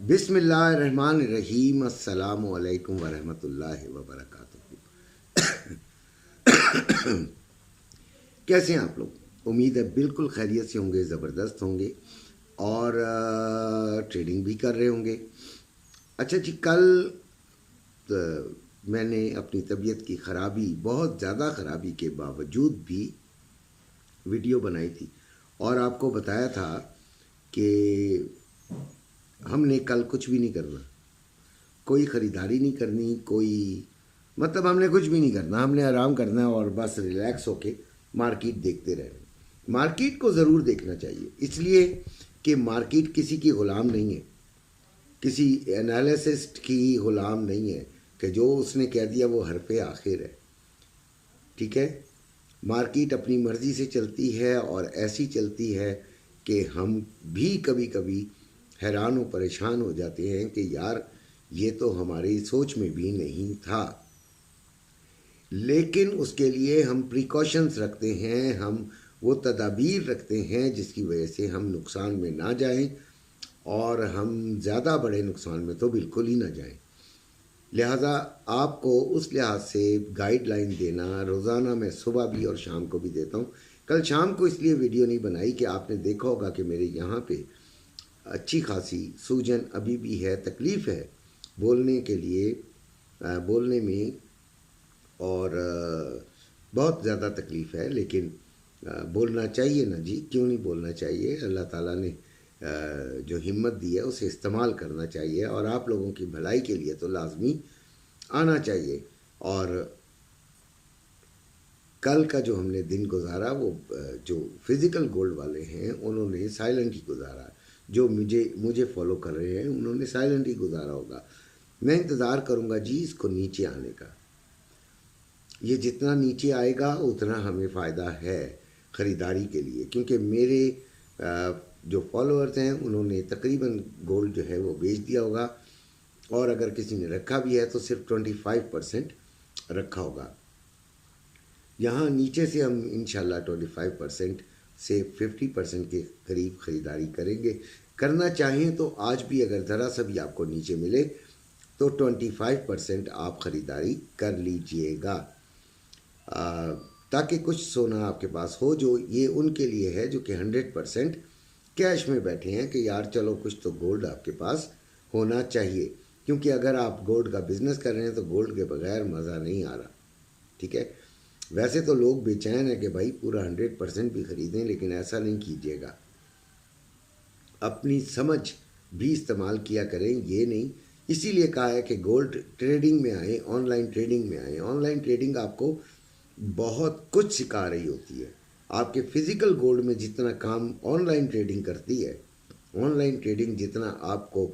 बिस्मिल्लाहिर्रहमानिर्रहीम। अस्सलामु अलैकुम वरहमतुल्लाहि वबरकातुहू। कैसे हैं आप लोग? उम्मीद है बिल्कुल खैरियत से होंगे, ज़बरदस्त होंगे और ट्रेडिंग भी कर रहे होंगे। अच्छा जी, कल मैंने अपनी तबीयत की ख़राबी, बहुत ज़्यादा ख़राबी के बावजूद भी वीडियो बनाई थी और आपको बताया था कि हमने कल कुछ भी नहीं करना, कोई ख़रीदारी नहीं करनी, कोई मतलब हमने कुछ भी नहीं करना, हमने आराम करना है और बस रिलैक्स होके मार्केट देखते रहना। मार्केट को ज़रूर देखना चाहिए, इसलिए कि मार्केट किसी की ग़ुलाम नहीं है, किसी एनालिसिस्ट की ग़ुलाम नहीं है कि जो उसने कह दिया वो हरफ़े आखिर है। ठीक है, मार्केट अपनी मर्ज़ी से चलती है और ऐसी चलती है कि हम भी कभी कभी हैरान और परेशान हो जाते हैं कि यार ये तो हमारी सोच में भी नहीं था। लेकिन उसके लिए हम प्रिकॉशंस रखते हैं, हम वो तदाबीर रखते हैं जिसकी वजह से हम नुकसान में ना जाएं और हम ज़्यादा बड़े नुकसान में तो बिल्कुल ही ना जाएं। लिहाजा आपको उस लिहाज से गाइडलाइन देना, रोज़ाना मैं सुबह भी और शाम को भी देता हूँ। कल शाम को इसलिए वीडियो नहीं बनाई कि आपने देखा होगा कि मेरे यहाँ पे अच्छी खासी सूजन अभी भी है, तकलीफ़ है बोलने के लिए, बोलने में, और बहुत ज़्यादा तकलीफ़ है। लेकिन बोलना चाहिए ना जी, क्यों नहीं बोलना चाहिए? अल्लाह ताला ने जो हिम्मत दी है उसे इस्तेमाल करना चाहिए और आप लोगों की भलाई के लिए तो लाजमी आना चाहिए। और कल का जो हमने दिन गुजारा वो जो फिज़िकल गोल्ड वाले हैं उन्होंने साइलेंट ही गुजारा, जो मुझे फॉलो कर रहे हैं उन्होंने साइलेंट ही गुजारा होगा। मैं इंतज़ार करूँगा जी इसको नीचे आने का। ये जितना नीचे आएगा उतना हमें फ़ायदा है ख़रीदारी के लिए, क्योंकि मेरे जो फॉलोअर्स हैं उन्होंने तकरीबन गोल्ड जो है वो बेच दिया होगा और अगर किसी ने रखा भी है तो सिर्फ 25% रखा होगा। यहाँ नीचे से हम इंशाल्लाह 25% से 50% के करीब ख़रीदारी करेंगे। करना चाहें तो आज भी अगर ज़रा सा भी आपको नीचे मिले तो 25% आप ख़रीदारी कर लीजिएगा, ताकि कुछ सोना आपके पास हो। जो ये उनके लिए है जो कि 100% कैश में बैठे हैं कि यार चलो कुछ तो गोल्ड आपके पास होना चाहिए, क्योंकि अगर आप गोल्ड का बिज़नेस कर रहे हैं तो गोल्ड के बगैर मज़ा नहीं आ रहा। ठीक है, वैसे तो लोग बेचैन है कि भाई पूरा 100% भी ख़रीदें, लेकिन ऐसा नहीं कीजिएगा। अपनी समझ भी इस्तेमाल किया करें, ये नहीं। इसीलिए कहा है कि गोल्ड ट्रेडिंग में आए, ऑनलाइन ट्रेडिंग में आए। ऑनलाइन ट्रेडिंग आपको बहुत कुछ सिखा रही होती है। आपके फिज़िकल गोल्ड में जितना काम ऑनलाइन ट्रेडिंग करती है, ऑनलाइन ट्रेडिंग जितना आपको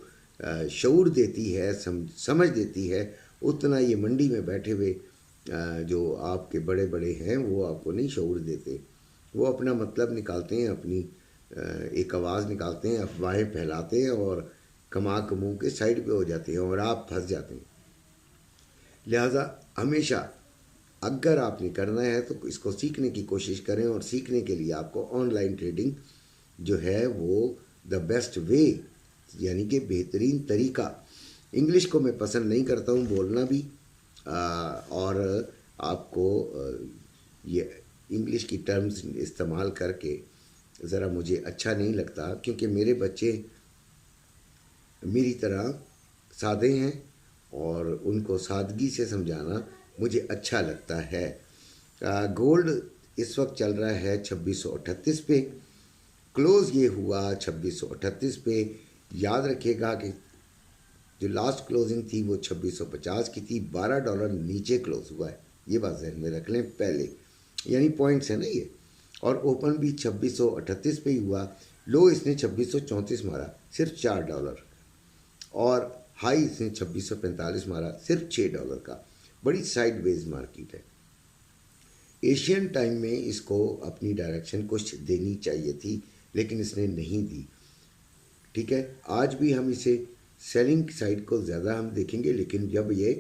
शऊर देती है, समझ देती है, उतना ये मंडी में बैठे हुए जो आपके बड़े बड़े हैं वो आपको नहीं शऊर देते। वो अपना मतलब निकालते हैं, अपनी एक आवाज़ निकालते हैं, अफवाहें फैलाते हैं और कमा कमू के साइड पे हो जाते हैं और आप फंस जाते हैं। लिहाजा हमेशा अगर आपने करना है तो इसको सीखने की कोशिश करें, और सीखने के लिए आपको ऑनलाइन ट्रेडिंग जो है वो द बेस्ट वे, यानी कि बेहतरीन तरीका। इंग्लिश को मैं पसंद नहीं करता हूँ बोलना भी, और आपको ये इंग्लिश की टर्म्स इस्तेमाल करके ज़रा मुझे अच्छा नहीं लगता, क्योंकि मेरे बच्चे मेरी तरह सादे हैं और उनको सादगी से समझाना मुझे अच्छा लगता है। गोल्ड इस वक्त चल रहा है 2638 पे, क्लोज़ ये हुआ 2638 पे। याद रखिएगा कि जो लास्ट क्लोजिंग थी वो 2650 की थी, $12 नीचे क्लोज हुआ है, ये बात जहन में रख लें पहले, यानी पॉइंट्स है ना ये। और ओपन भी 2638 पे ही हुआ। लो इसने 2634 मारा, सिर्फ $4, और हाई इसने 2645 मारा, सिर्फ $6 का। बड़ी साइडवेज मार्केट है। एशियन टाइम में इसको अपनी डायरेक्शन कुछ देनी चाहिए थी, लेकिन इसने नहीं दी। ठीक है, आज भी हम इसे सेलिंग साइड को ज़्यादा हम देखेंगे, लेकिन जब ये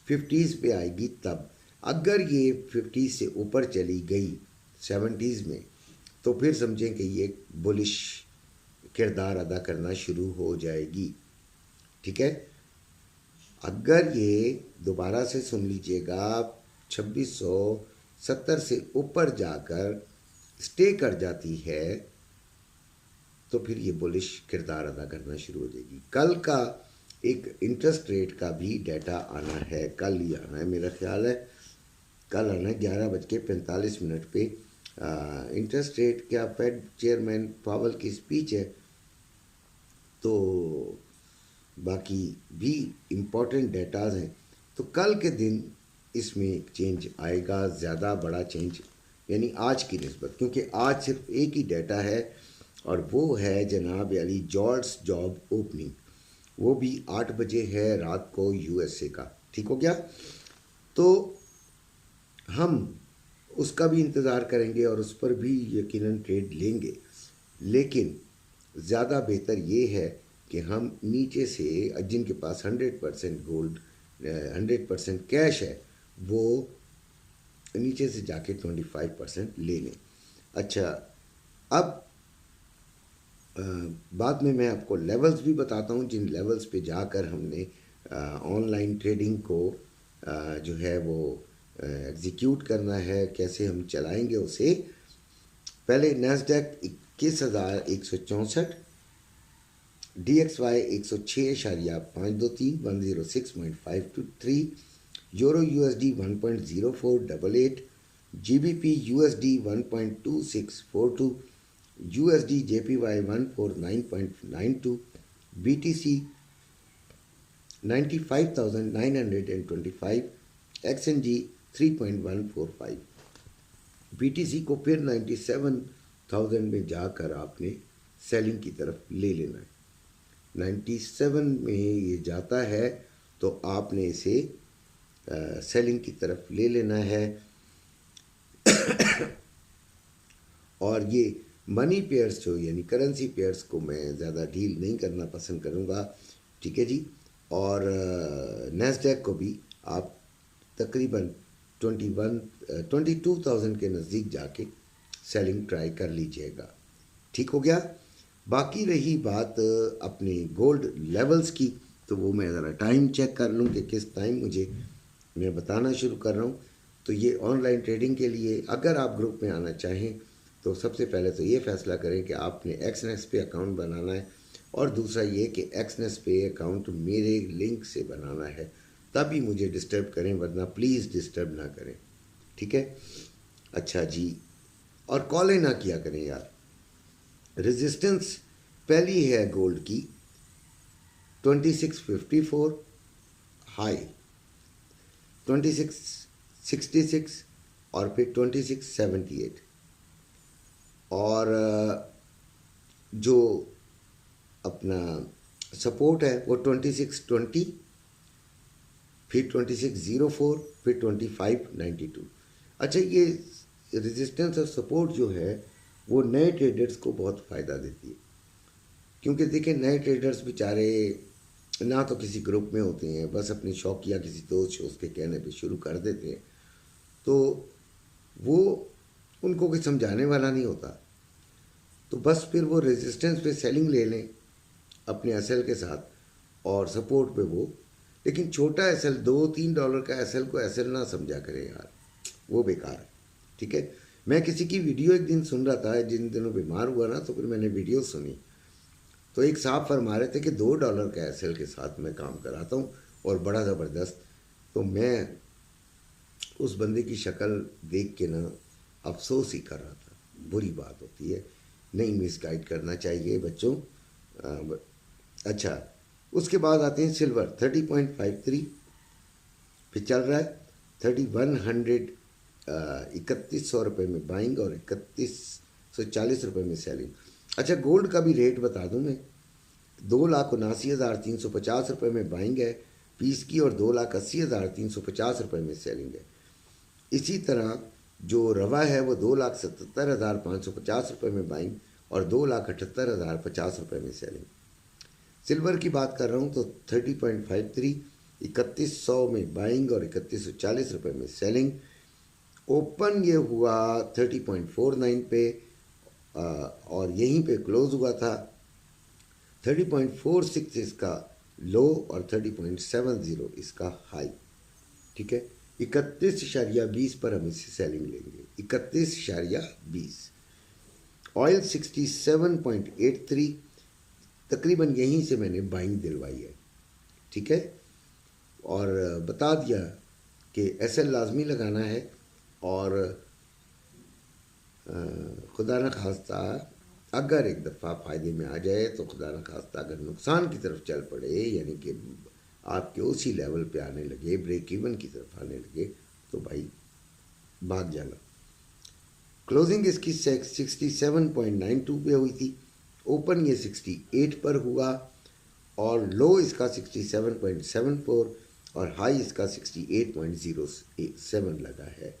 50s पे आएगी तब, अगर ये 50 से ऊपर चली गई 70s में, तो फिर समझें कि ये बुलिश किरदार अदा करना शुरू हो जाएगी। ٹھیک ہے. اگر یہ دوبارہ سے سن لیجئے گا 2670 سے اوپر جا کر اسٹے کر جاتی ہے تو پھر یہ بولش کردار ادا کرنا شروع ہو جائے گی. کل کا ایک انٹرسٹ ریٹ کا بھی ڈیٹا آنا ہے, کل ہی آنا ہے میرا خیال ہے, کل آنا ہے 11:45 پہ. انٹرسٹ ریٹ کیا فیڈ چیئرمین پاول کی اسپیچ ہے, تو باقی بھی امپورٹنٹ ڈیٹاز ہیں. تو کل کے دن اس میں ایک چینج آئے گا, زیادہ بڑا چینج, یعنی آج کی نسبت, کیونکہ آج صرف ایک ہی ڈیٹا ہے اور وہ ہے جناب علی جابس جاب اوپننگ, وہ بھی 8 بجے ہے رات کو یو ایس اے کا. ٹھیک ہو گیا, تو ہم اس کا بھی انتظار کریں گے اور اس پر بھی یقیناً ٹریڈ لیں گے, لیکن زیادہ بہتر یہ ہے کہ ہم نیچے سے, جن کے پاس 100% گولڈ 100% کیش ہے, وہ نیچے سے جا کے 25% لے لیں. اچھا, اب بعد میں آپ کو لیولز بھی بتاتا ہوں, جن لیولز پہ جا کر ہم نے آن لائن ٹریڈنگ کو جو ہے وہ ایگزیکیوٹ کرنا ہے, کیسے ہم چلائیں گے اسے. پہلے Nasdaq 21,164, D X Y 106.523 106.523, euro U S D 1.0488, G B P U S D 1.2642, U S D J P Y 149.92, B T C 95,925, X N G 3.145. B T C کو پھر 97,000 میں جا کر آپ نے سیلنگ کی طرف لے لینا ہے. 97 میں یہ جاتا ہے تو آپ نے اسے سیلنگ کی طرف لے لینا ہے. اور یہ منی پیئرز جو یعنی کرنسی پیئرز کو میں زیادہ ڈیل نہیں کرنا پسند کروں گا, ٹھیک ہے جی. اور نیسڈیک کو بھی آپ تقریباً 22,000 کے نزدیک جا کے سیلنگ ٹرائی کر لیجئے گا. ٹھیک ہو گیا. باقی رہی بات اپنے گولڈ لیولز کی, تو وہ میں ذرا ٹائم چیک کر لوں کہ کس ٹائم میں بتانا شروع کر رہا ہوں. تو یہ آن لائن ٹریڈنگ کے لیے اگر آپ گروپ میں آنا چاہیں تو سب سے پہلے تو یہ فیصلہ کریں کہ آپ نے ایکس نیکس پہ اکاؤنٹ بنانا ہے, اور دوسرا یہ کہ ایکس نیکس پہ اکاؤنٹ میرے لنک سے بنانا ہے, تبھی مجھے ڈسٹرب کریں, ورنہ پلیز ڈسٹرب نہ کریں. ٹھیک ہے. اچھا جی, اور کالیں نہ کیا کریں یار. ریزسٹنس پہلی ہے گولڈ کی 2654, ہائی 2666 اور پھر 2678, اور جو اپنا سپورٹ ہے وہ 2620, پھر 2604, پھر 2592. اچھا, یہ ریزسٹنس اور سپورٹ جو ہے وہ نئے ٹریڈرز کو بہت فائدہ دیتی ہے, کیونکہ دیکھیں نئے ٹریڈرز بیچارے نہ تو کسی گروپ میں ہوتے ہیں, بس اپنے شوق یا کسی دوست کے کہنے پہ شروع کر دیتے ہیں, تو وہ ان کو کوئی سمجھانے والا نہیں ہوتا, تو بس پھر وہ ریزسٹنس پہ سیلنگ لے لیں اپنے ایسل کے ساتھ, اور سپورٹ پہ وہ, لیکن چھوٹا ایسل $2-3 کا ایسل کو ایسل نہ سمجھا کرے یار, وہ بیکار ہے. ٹھیک ہے. میں کسی کی ویڈیو ایک دن سن رہا تھا, جن دنوں بیمار ہوا نا, تو پھر میں نے ویڈیو سنی, تو ایک صاحب فرما رہے تھے کہ $2 کا ایسل کے ساتھ میں کام کراتا ہوں اور بڑا زبردست. تو میں اس بندے کی شکل دیکھ کے نا افسوس ہی کر رہا تھا. بری بات ہوتی ہے, نہیں مس گائڈ کرنا چاہیے بچوں. اچھا, اس کے بعد آتے ہیں سلور 30.53 پہ چل رہا ہے, 3100 3100 روپے میں بائنگ اور 3140 روپے میں سیلنگ. اچھا, گولڈ کا بھی ریٹ بتا دوں میں, 2,79,350 روپے میں بائنگ ہے پیس کی, اور 2,80,350 روپے میں سیلنگ ہے. اسی طرح جو روا ہے وہ 2,77,550 روپے میں بائنگ اور 2,78,050 روپے میں سیلنگ. سلور کی بات کر رہا ہوں تو 30.53 3100 میں بائنگ اور 3140 روپے میں سیلنگ. اوپن یہ ہوا 30.49 پہ, اور یہیں پہ کلوز ہوا تھا. 30.46 اس کا لو اور 30.70 اس کا ہائی، ٹھیک ہے. 31.20 پر ہم اس سے سیلنگ لیں گے. 31.20. آئل 67.83، تقریباً یہیں سے میں نے بائنگ دلوائی ہے، ٹھیک ہے. اور بتا دیا کہ ایس ایل لازمی لگانا ہے، اور خدا نہ خواستہ اگر ایک دفعہ فائدے میں آ جائے تو خدا نہ خواستہ اگر نقصان کی طرف چل پڑے، یعنی کہ آپ کے اسی لیول پہ آنے لگے، بریک ایون کی طرف آنے لگے، تو بھائی بھاگ جانا. کلوزنگ اس کی 67.92 پہ ہوئی تھی، اوپن یہ 68 پر ہوا، اور لو اس کا 67.74 اور ہائی اس کا 68.07 لگا ہے.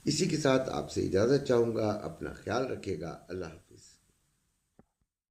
اسی کے ساتھ آپ سے اجازت چاہوں گا. اپنا خیال رکھے گا. اللہ حافظ.